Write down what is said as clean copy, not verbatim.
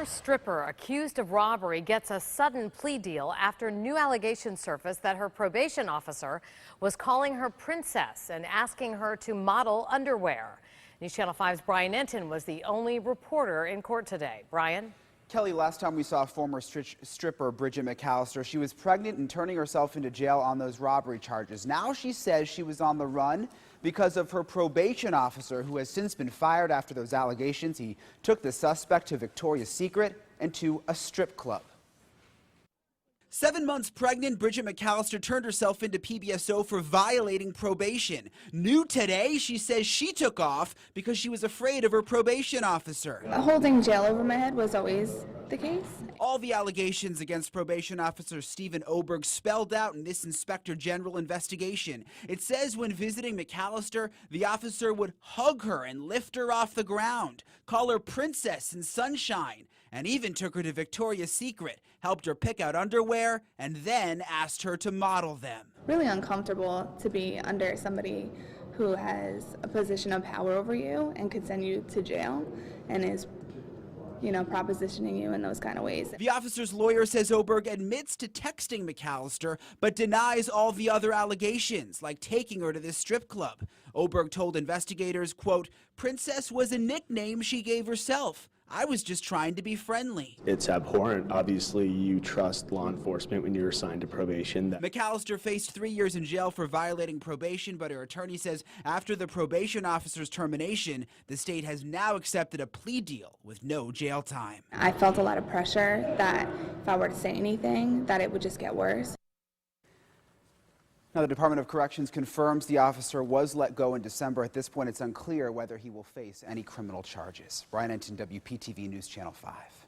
Stripper accused of robbery gets a sudden plea deal after new allegations surfaced that her probation officer was calling her princess and asking her to model underwear. News Channel 5's Brian Enton was the only reporter in court today. Brian? Kelly, last time we saw former stripper Bridget McAllister, she was pregnant and turning herself into jail on those robbery charges. Now she says she was on the run because of her probation officer, who has since been fired after those allegations. He took the suspect to Victoria's Secret and to a strip club. 7 months pregnant, Bridget McAllister turned herself into PBSO for violating probation. New today, she says she took off because she was afraid of her probation officer. Holding jail over my head was always the case. All the allegations against probation officer Stephen Oberg spelled out in this Inspector General investigation. It says when visiting McAllister, the officer would hug her and lift her off the ground, call her princess and sunshine, and even took her to Victoria's Secret, helped her pick out underwear, and then asked her to model them. Really uncomfortable to be under somebody who has a position of power over you and could send you to jail and is, propositioning you in those kind of ways. The officer's lawyer says Oberg admits to texting McAllister, but denies all the other allegations, like taking her to this strip club. Oberg told investigators, quote, "Princess was a nickname she gave herself. I was just trying to be friendly." It's abhorrent. Obviously, you trust law enforcement when you're assigned to probation. McAllister faced 3 years in jail for violating probation, but her attorney says after the probation officer's termination, the state has now accepted a plea deal with no jail time. I felt a lot of pressure that if I were to say anything, that it would just get worse. Now, the Department of Corrections confirms the officer was let go in December. At this point, it's unclear whether he will face any criminal charges. Brian Enton, WPTV News Channel 5.